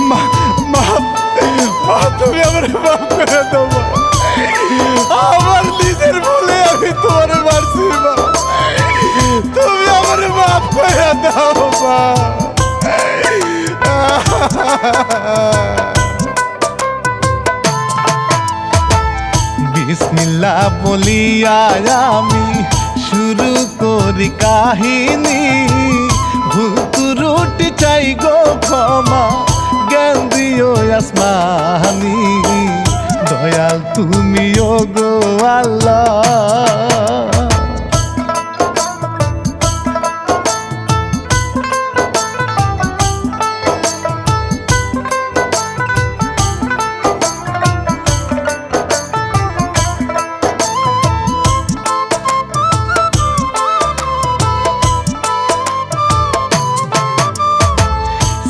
মা মা মা তুমি আমার মাফ করে দাও মা আমার নিজের ভুলে আমি তোমারে মারছি মা তুমি আমার মাফ করে দাও মা বিসমিল্লাহ বলিয়া আমি শুরু করি কাহিনী ভুল ত্রুটি চাই গো ক্ষমা জ্ঞান দিও আসমানি দয়াল তুমিও গো আল্লাহ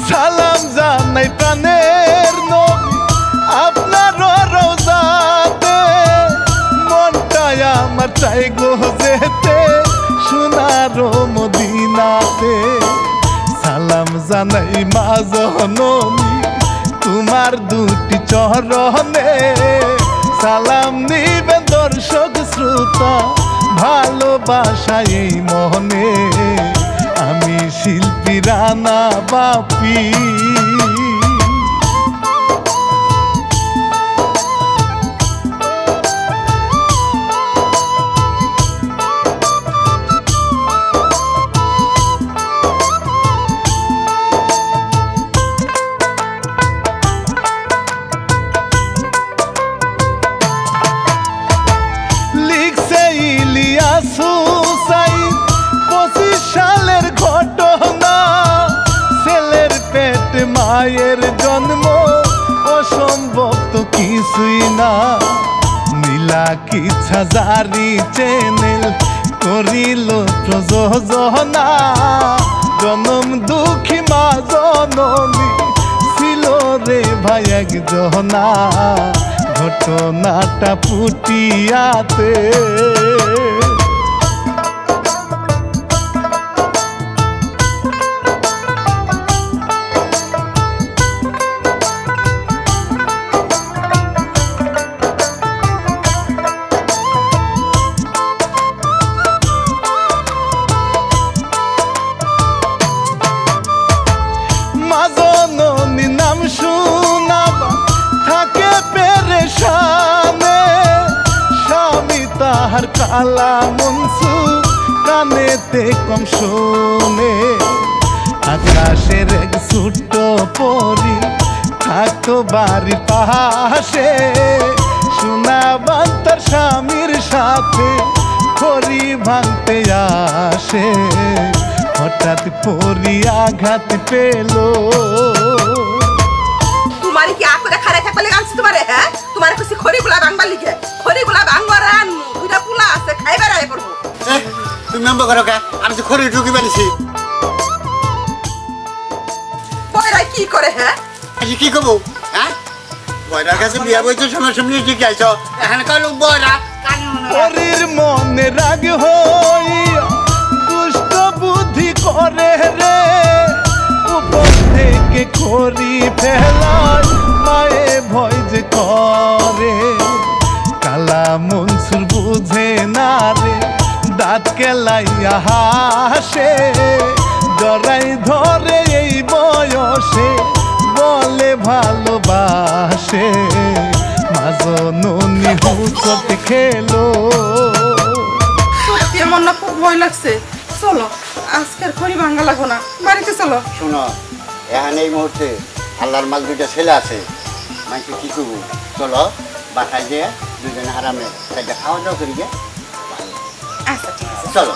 সালাম জানাই প্রাণের নবী আপনার রওজাতে মনটাই আমার চাই গো যেতে সোনার মদিনাতে সালাম জানাই মা জননী তোমার দুটি চরণে সালাম নিবেন দর্শক শ্রোতা ভালোবাসা এই মনে আমি শিল্পী রানা বাপি লিখছে ইলিয়াস হুসাইন 25 সালের ঘটনা ছেলের পেট মায়ের জন্ম অসম্ভব তো কিছুই না নীলা কিচ্ছা জারি চ্যানেল করিল প্রযোজনা জনম দুঃখী মা জননী ছিল রে ভাই একজনা ঘটনাটা পুটিয়াতে মা জননী নাম শুনাবা থাকে পেরেশানে স্বামী তাহার কালা মনসু কানেতে কম শোনে আকাশের এক ছোট্ট পরি থাকতো বাড়ির পাশে শোনাবান তার স্বামীর সাথে খড়ি ভাঙতে আসে হঠাৎ পরি আঘাত পেল তোমারে কি আকরে খারে থাকলে আনছি তোমারে হ্যাঁ তোমারে কিছু খড়িগুলা ভাঙবার লিখে খড়িগুলা ভাঙবার আন দুইটা পুলা আছে খাইবার আই পড়বো তুমি নাম্বার করো কা আমি তো খড়ি ঢুকি বানিছি কইরা কি করে হ্যাঁ আজ কি করব হ্যাঁ বয়রার কাছে বিয়া বইতে সময় সামনে ঠিক আইছো এখানে কই লোক বয়রা পরির মনে রাগ হইয়া দুষ্ট বুদ্ধি করে রে উপর থেকে খড়ি ফেলায় মায়ে ভয় যে করে কালা মনসুর বুঝে না রে দাঁত কেলাইয়া হাসে জড়াই ধরে এই বয়সে বলে ভালোবাসে মা জননী হুচট খেলো সত্যি আমার না খুব ভয় লাগছে চলো আজকের খড়ি ভাঙা লাগো না বাড়িতে চলো শোনো এখানে এই মুহূর্তে আল্লাহর মাল দুইটা ছেলে আছে মাইকে কি করবো চলো বাসায় গিয়ে দুজনে আরামে তাইটা খাওয়া দাওয়া করি গে আচ্ছা ঠিক আছে চলো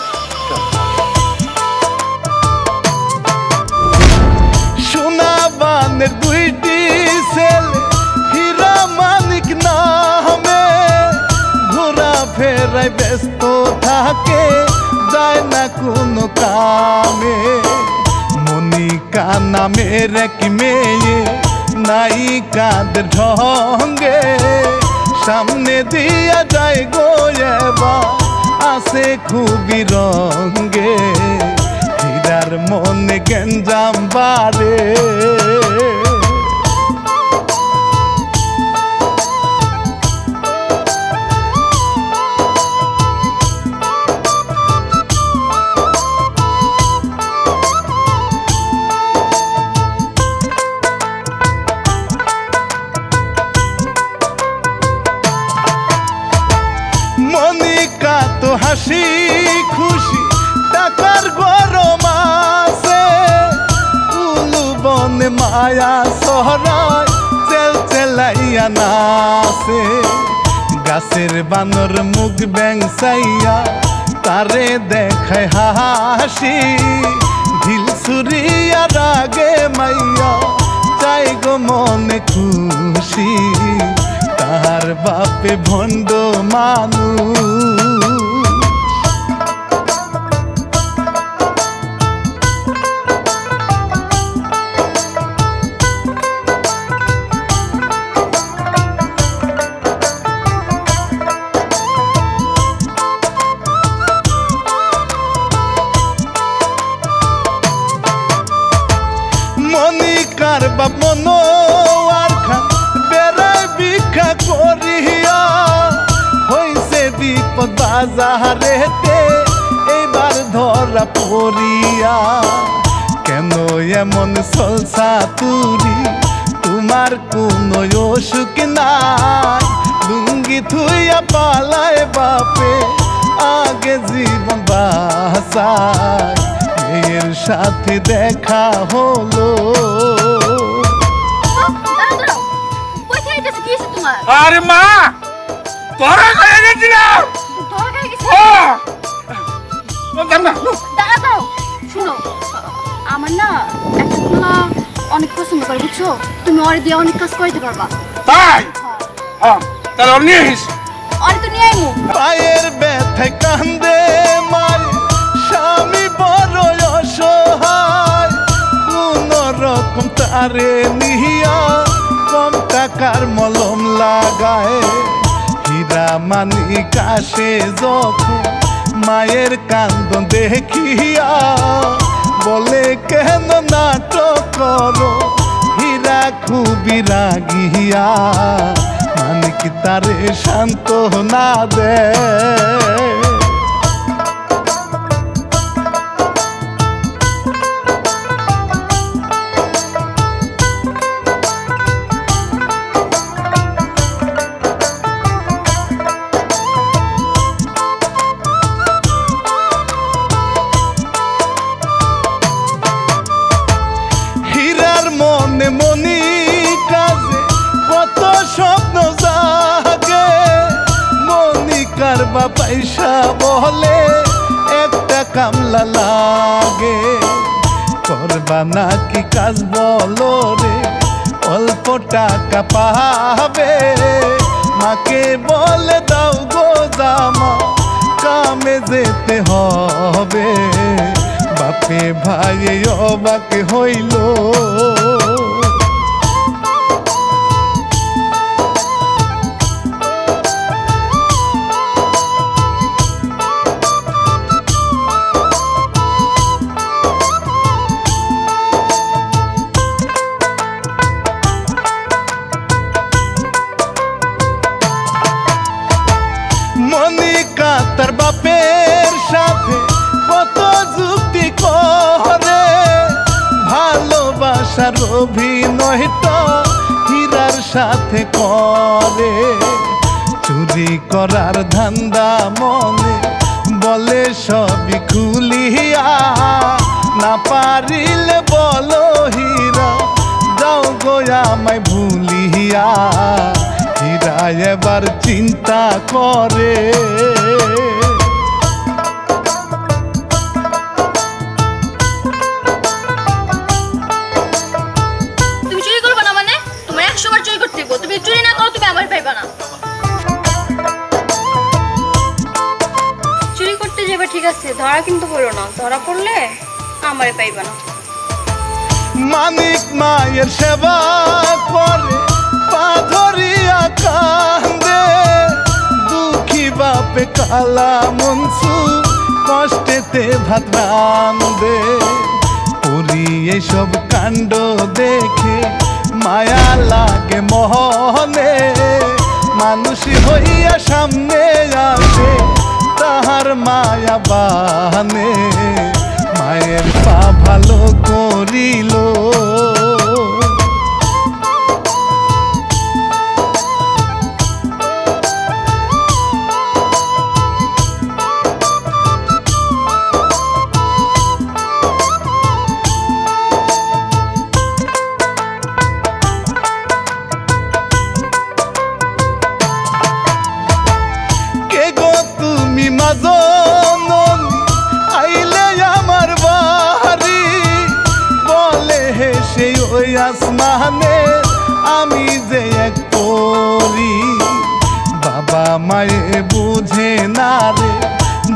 সোনাবানের দুইটি ছেলে হীরা মানিক নামে ঘোরা ফেরায় ব্যস্ত থাকে যায় না কোনো কামে মনিকা নামের এক মেয়ে নায়িকাদের ঢঙ্গে সামনে দিয়া যায় গো এবার আছে খুবই রঙ্গে হীরার মনে গেঞ্জাম বাড়ে ছায়া সহরায় চেল চেলাইয়া নাচে গাছের বানর মুখ ব্যাংসাইয়া তারে দেখায় হাসি ঢিল ছুরিয়া রাগে মাইয়া চাই গো মনে খুশি তার বাপে ভণ্ড মানুষ মনিকার বাপ মনোয়ার খান বেড়ায় ভিক্ষা করিয়া হইছে বিপদ বাজারেতে এইবার ধরা পড়িয়া কেন এমন সলসা তুরি তোমার কোনো অসুখ নাই লুঙ্গি থুইয়া পালায় বাপে আগে জীবন বাঁচায় মেয়ের সাথে দেখা হলো আরে মা তোরা কয়ে গেছিলাম দাঁড়াও শুনো আমার না একটা পোলা অনেক পছন্দ করে বুঝছো তুমি ওরে দিয়ে অনেক কাজ করতে পারবা তাই তাহলে ওর নিয়ে আসিস ওরে তো নিয়ে আইমু পায়ের ব্যথায় কান্দে মাই স্বামী বড় অসহায় কোন রকম তারে নিহিয়া কম টাকার মলম লাগায় হীরা মানিক আসে যখন মায়ের কান্দন দেখিয়া বলে কেন নাটক করো হীরা খুবই রাগিয়া মানিক তারে শান্ত না দেয় মনিকাজে কত স্বপ্ন জাগে মনিকার বাপাইসা বলে একটা কামলা লাগে করবা নাকি কাজ বলো রে অল্প টাকা পাবে মাকে বলে দাও গো জামা কামে যেতে হবে বাপে ভাই অবাক হইল মনিকা তার বাপের সাথে কত যুক্তি করে ভালোবাসার অভিনয়টা হীরার সাথে করে চুরি করার ধান্দা মনে বলে সবই খুলিয়া না পারিলে বলো হীরা যাও গো আমায় ভুলিয়া হীরা এবার চিন্তা করে তুমি চুরি করবে না মানে তোমার 100 বার চুরি করতে হবে তুমি চুরি না করো তুমি আমার পাইবা না চুরি করতে যাবে ঠিক আছে ধরা কিন্তু পড়ো না ধরা পড়লে আমারে পাইবা না মানিক মায়ের সেবা করে পা ধরিয়া কান্দে দুঃখী বাপে কালা মনসু কষ্টেতে ভাত রান্ধে পুরি এসব কাণ্ড দেখে মায়া লাগে মোহনে মানুষ হইয়া সামনে আসে তাহার মায়া বাহানে মায়ের পা ভালো করিল আসমানে আমি যে এক পরি বাবা মায়ে বুঝে না রে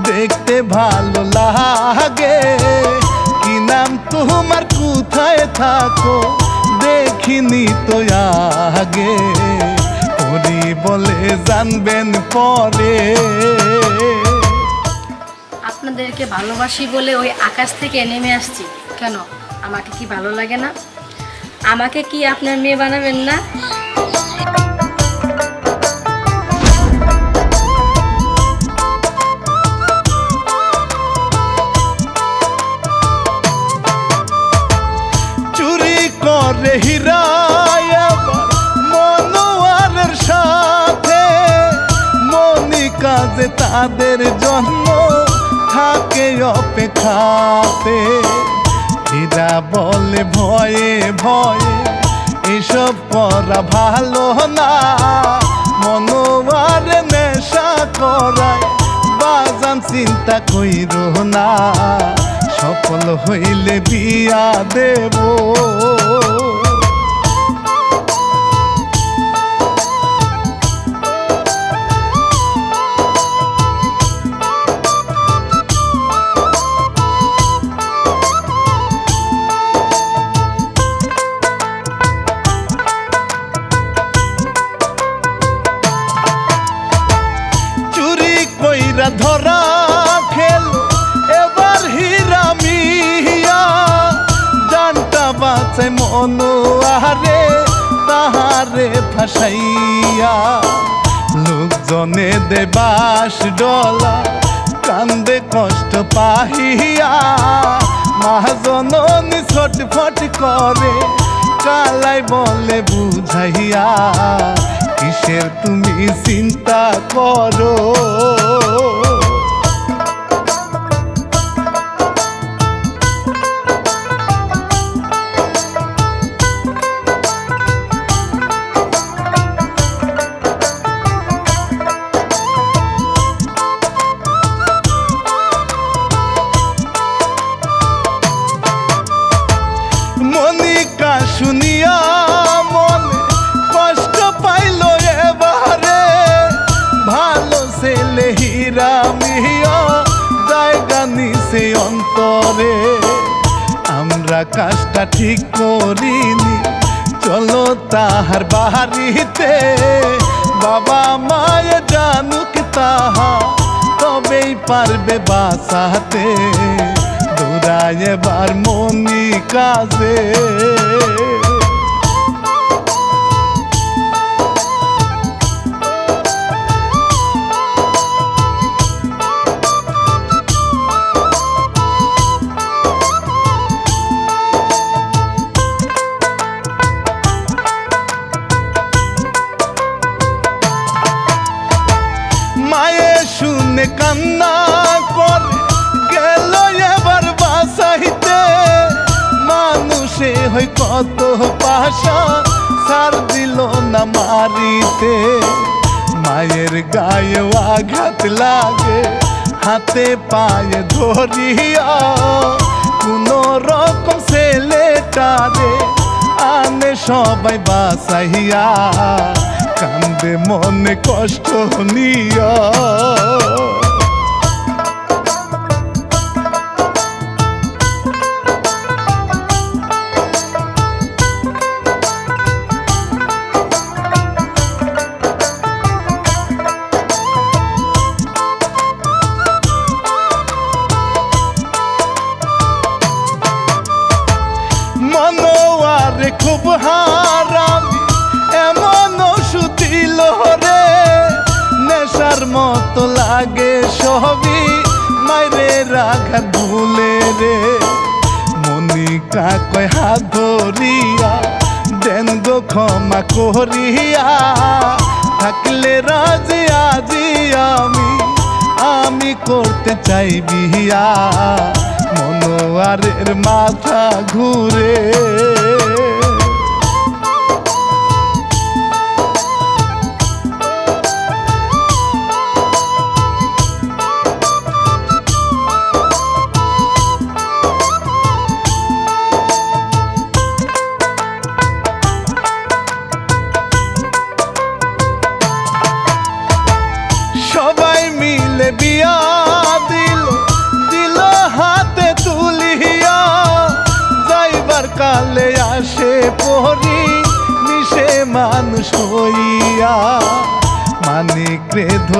দেখতে ভালো লাগে কি নাম তোমার কোথায় থাকো দেখিনি তো আগে পরি বলে জানবেন পরে আপনাদেরকে ভালোবাসি বলে ওই আকাশ থেকে নেমে আসছি কেন আমাকে কি ভালো লাগে না আমাকে কি আপনার মেয়ে বানাবেন না চুরি করে হীরা মনোয়ারের সাথে মনিকা যে তাদের জন্য থাকে অপেক্ষাতে হীরা বলে ভয়ে ভয়ে এসব করা ভালো না মনোয়ারে নেশা করায় বাজান চিন্তা কইর না সফল হইলে বিয়া দেব ধরা খেল এবার হীরা মিয়া জানটা বাঁচে মনোয়ারে তাহারে ফাঁসাইয়া লোকজনে দেবাস ডলা কান্দে কষ্ট পাহিয়া মহাজননী ছটফট করে কালাই বলে বুঝাইয়া কিসের তুমি চিন্তা করো মনিকা শুনিয়া মনে কষ্ট পাইল এবারে ভালো ছেলে হীরা মিয়া জায়গা নিছে অন্তরে আমরা কাজটা ঠিক করিনি চলো তাহার বাড়িতে বাবা মায়ে জানুক তাহা তবেই পারবে বাঁচাতে দৌড়ায় এবার মনি কাজে মায়ে শুনে কান্না করে গেল এবার বাসাইতে মানুষে হই কত পাশা সার দিল না মারিতে মায়ের গায়ে আঘাত লাগে হাতে পায়ে ধরিয়া কোন রকম ছেলেটারে আনে সবাই বাসাইয়া কান্দে মনে কষ্ট নিয়া মনোয়ারে খুব হারামি এমন ওষুধ দিল রে নেশার মতো লাগে সবই মাইরে রাখা ভুলে রে মনিকা কয় হাত ধরিয়া দেন গো ক্ষমা করিয়া থাকলে রাজি আজি আমি করতে চাই বিয়া মনোয়ারের মাথা ঘুরে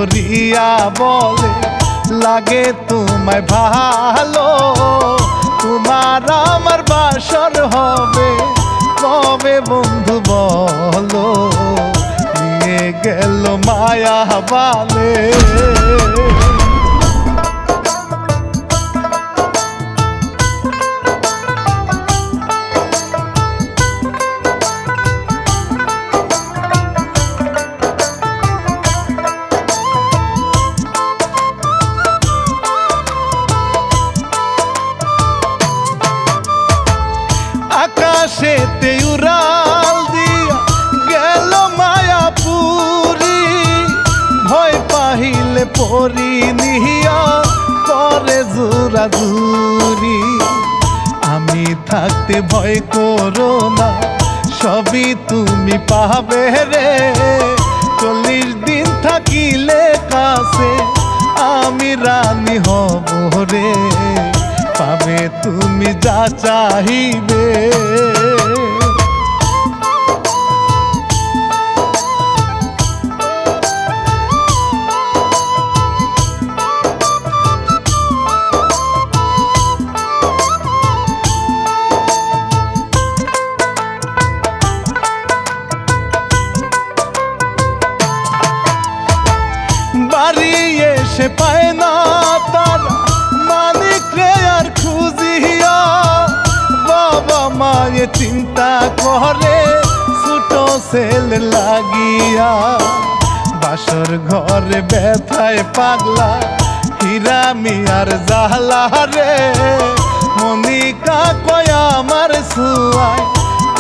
করিয়া বলে লাগে তোমায় ভালো, তোমার আমার বাসর হবে কবে বন্ধু বলো, নিয়ে গেল মায়া বালে। আকাশেতে উড়াল দিয়া গেল মায়াপুরী, ভয় পাহিলে পরি নিহিয়া করে জোরাজুরি। আমি থাকতে ভয় করো না, সবই তুমি পাবে রে, 40 দিন থাকিলে কাছে আমি রানী হব রে, পাবে তুমি যা চাহিবে। বাড়ি এসে পায় না তারা মানিক রে আর খুঁজিয়া, বাবা মায়ে চিন্তা করে ছোট ছেলে লাগিয়া, বাসর ঘরে ব্যথায় পাগলা হীরা মিয়ার জাহলা রে, মনিকা কয় আমার সুয়ায়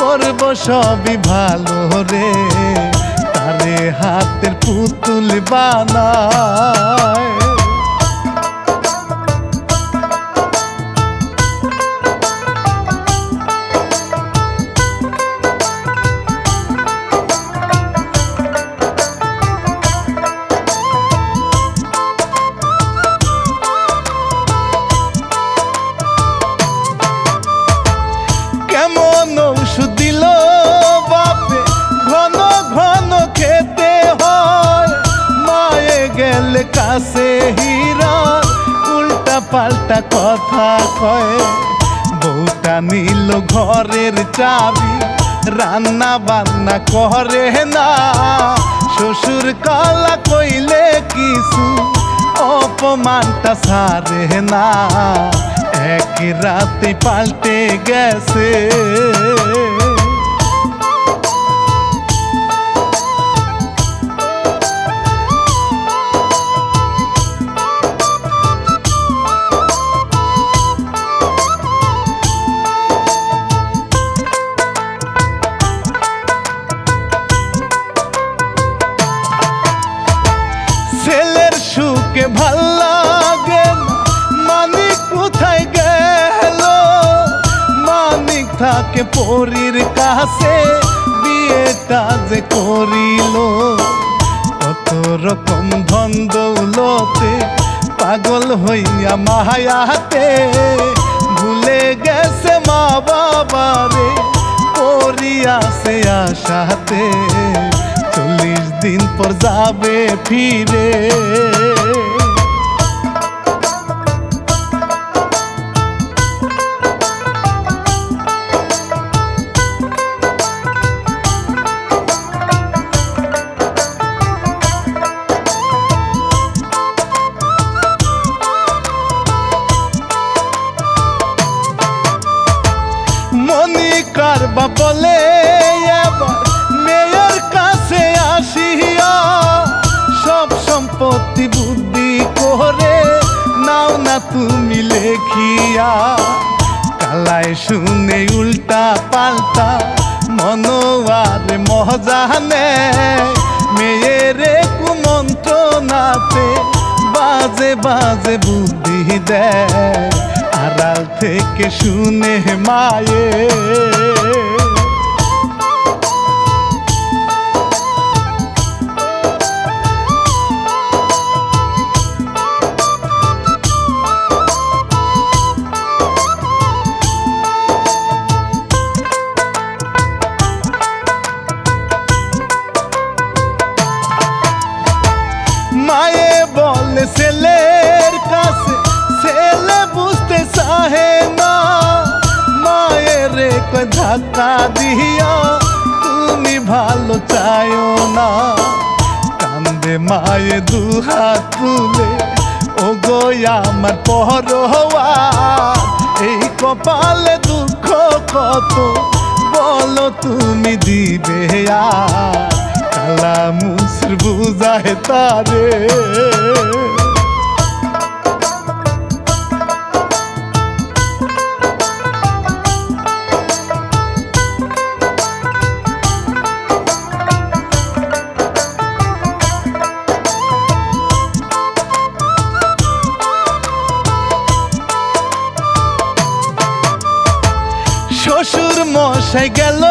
করব সবই ভালো রে, তারে হাতের পুতুল বানায়। কেমন ঔষধ দিল বাপে ঘন ঘন খেতে হয়, মায়ে গেলে কাছে হীরা উল্টা পাল্টা কথা কয়, বউটা নিল ঘরের চাবি রান্না বান্না করে না, শ্বশুর কালা কইলে কিছু অপমানটা সারে না, এক রাতে পাল্টে গেছে। ছেলের সুখে ভাল লাগে না, মানিক কোথায় গেল, মানিক থাকে পরীর কাছে বিয়েটা যে করিল, কত রকম ধন দৌলতে পাগল হইয়া মায়াতে, ভুলে গেছে মা বাবারে পরিয়াছে আশাতে, 40 দিন পর যাবে ফিরে। মনিকার বা বলে এবার মেয়ের কাছে আসিয়া, সব সম্পত্তি বুদ্ধি করে নাও না তুমি লেখিয়া, কালায় শুনে উল্টা পাল্টা মনোয়ার মজা নেয়, মেয়েরে কুমন্ত্রণাতে বাজে বাজে বুদ্ধি দেয়, আড়াল থেকে শুনে মায়ে। মায়ে টাকা দিয়া তুমি ভালো চাইও না কান্দে মায়ে দুহাত তুলে ও গো আমার পরোয়া এই কপালে দুঃখ কত বলো তুমি দিবে কালা মুসর বুঝায় তারে শ্বশুর মশাই গেল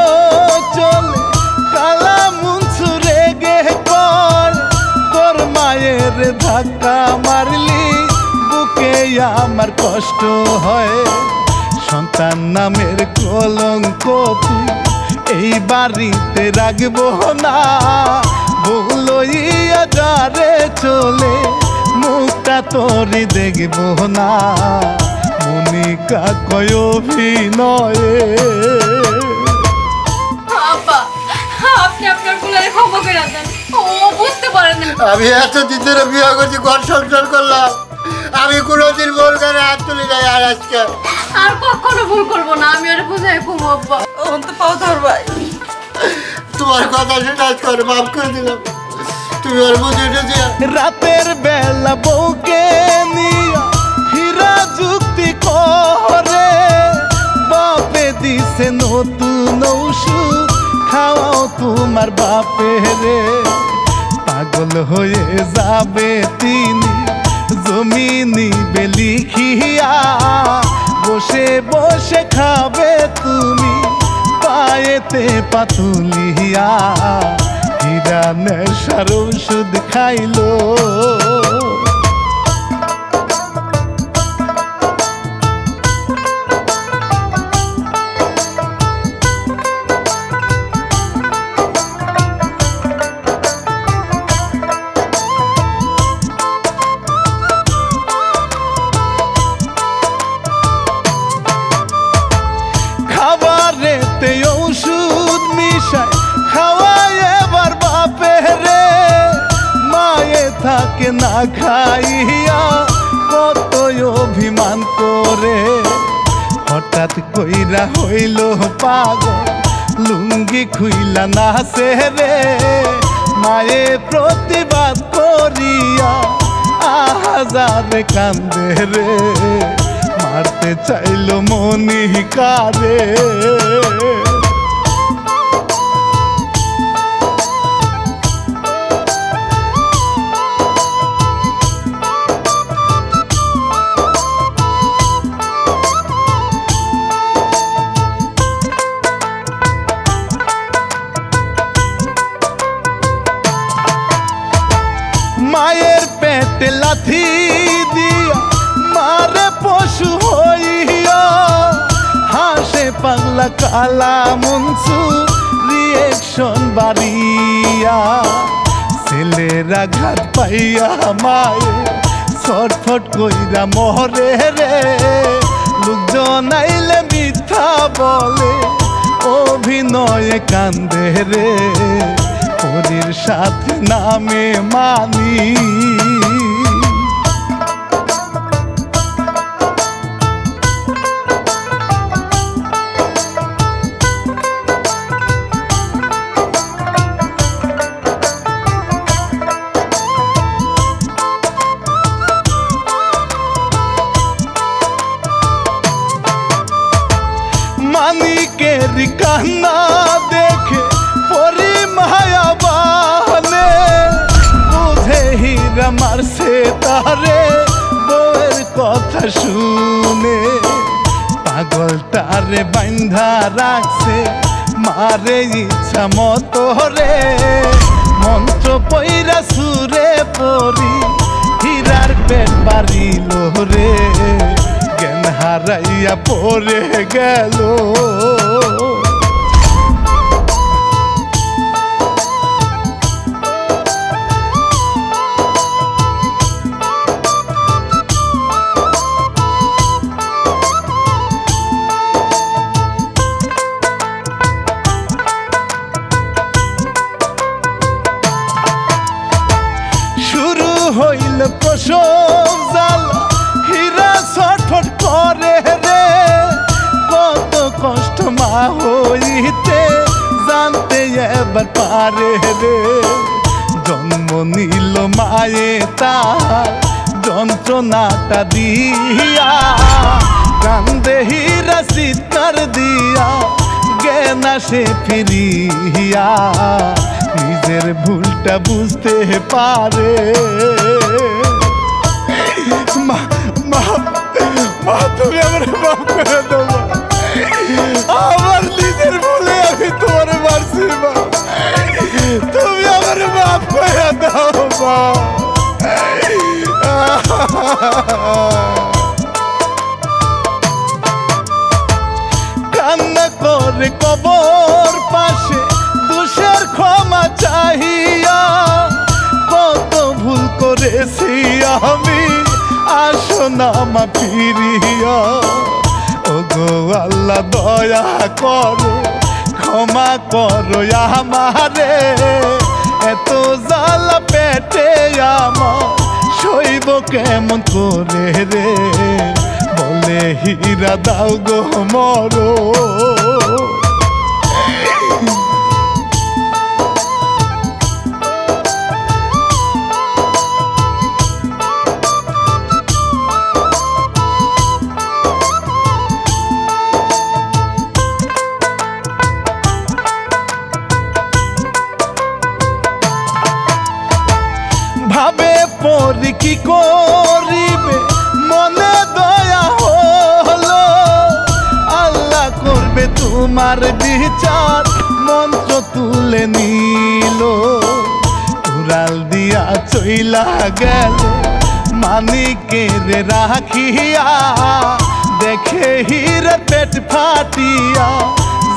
চলে কালা মুনসুরে গে কর তোর মায়ের ধাক্কা মারলি বুকে আমার কষ্ট হয় সন্তান নামের কলঙ্ক তুই এই বাড়িতে রাখবো না বলইয়া যারে চলে মুখটা তোরই দেখবো না মনিকা কয় অভিনয়ে আপা আপনি আপনার ফুলের ক্ষমা করে দেন ও বুঝতে পারে না আমি এতদিন ধরে বিয়ে করছি ঘর সংসার করলাম আমি কোনোদিন ভুল করে হাত তুলি নাই আর আজকে আর কখনো ভুল করবো না আমি ওরে বুঝাই কমো আব্বা ওন তো পাও ধর ভাই তোমার কথা শুনে আজকে ওর মাফ করে দিলাম তুমি ওর বুঝে দিয়ে রাতের বেলা বউকে নিয়া হীরা যুক্তি করে বাপে দিছে নতুন ঔষধ খাওয়াও তোমার বাপে রে পাগল হয়ে যাবে তিনি জমিনি বেলিখিয়া বসে বসে খাবে তুমি পায়েতে পাতুলিয়া হীরা নেশার ওষুধ খাইলো খাবারেতে ওষুধ মিশায় খাওয়ায় এবার বাপে রে মায়ে থাকে না খাইয়া কত অভিমান করে হঠাৎ কইরা হইল পাগল লুঙ্গি খুইলা নাচে রে মায়ে প্রতিবাদ করিয়া আহাজারে কান্দে রে মারতে চাইলো মনিকারে মায়ের পেটে লাথি দিয়া মারে পশু হইয়া হাসে পাগলা কালা মনসুর রিয়েকশন বাড়িয়া ছেলেরা ঘাট পাইয়া মায়ে ছটফট কইরা মরে রে লোকজন আইলে মিথ্যা বলে অভিনয়ে কান্দে রে পরীর সাথে নামে মানি মানিকের কান্না দেখে পরি মায়া বানে বুঝে হীরা মারছে তারে বউয়ের কথা শুনে পাগল তারে বান্ধা রাখছে মারে ইচ্ছা মতো রে মন্ত্র পইরা সুরে পরি হীরার পেট বাড়িল রে জ্ঞান হারাইয়া পড়ে গেল মা হইতে জানতে এবার পারে রে জন্ম নিল মায়ে তার যন্ত্রণাটা দিয়া কান্দে হীরা চিৎকার দিয়া জ্ঞানা সে ফিরিয়া নিজের ভুলটা বুঝতে পারে মা মা মা তুমি আমার মাফ করে দাও মা। আমার নিজের ভুলে আমি তোমার মারছি মা তুমি আমার মাফ করে দাও মা কান্না করে কবর পাশে দোষের ক্ষমা চাহিয়া কত ভুল করেছি আমি আসো না মা ফিরিয়া ও গো আল্লাহ দয়া করো ক্ষমা করো আমারে এত জ্বালা পেটে আমার সইব কেমন করে রে বলে হীরা দাও গো মরো ভাবে পরি কি করিবে মনে দয়া হলো আল্লাহ করবে তোমার বিচার মন্ত্র তুলে নিল উড়াল দিয়া চইলা গেল মানিকের রাখিয়া দেখে হীরা পেট ফাটিয়া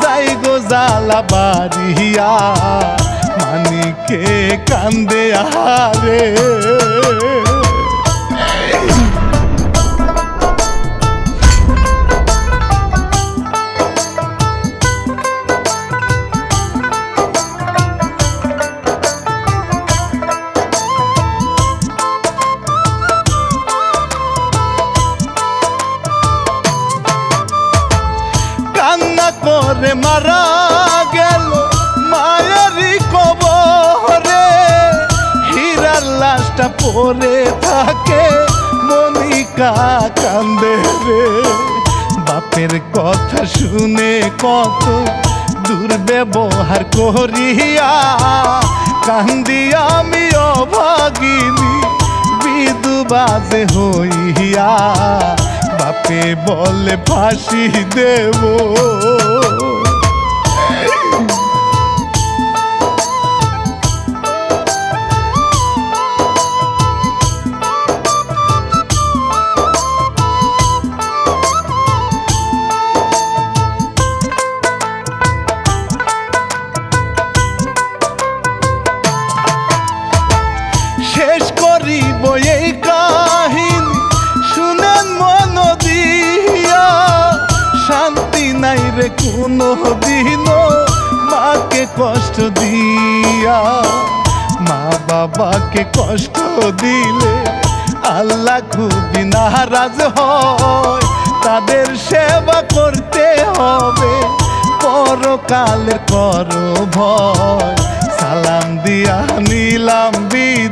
যাই গো জ্বালা বাড়িয়া মানিকে কান্দে আহারে কান্না করে মারা গেল মায়েরই কবরে হীরার লাশটা পড়ে থাকে মনিকা কান্দে রে বাপের কথা শুনে কত দুর্ব্যবহার করিয়া কান্দি আমি অভাগিনী বিধবাজে হইয়া বাপে বলে ফাঁসি দেব শেষ করিব এই কাহিনী শুনেন মন দিয়া শান্তি নাই রে কোনো দিন মাকে কষ্ট দিয়া মা বাবাকে কষ্ট দিলে আল্লাহ খুবই নারাজ হয় তাদের সেবা করতে হবে পরকালের করো ভয় সালাম দিয়া নিলাম বিদায়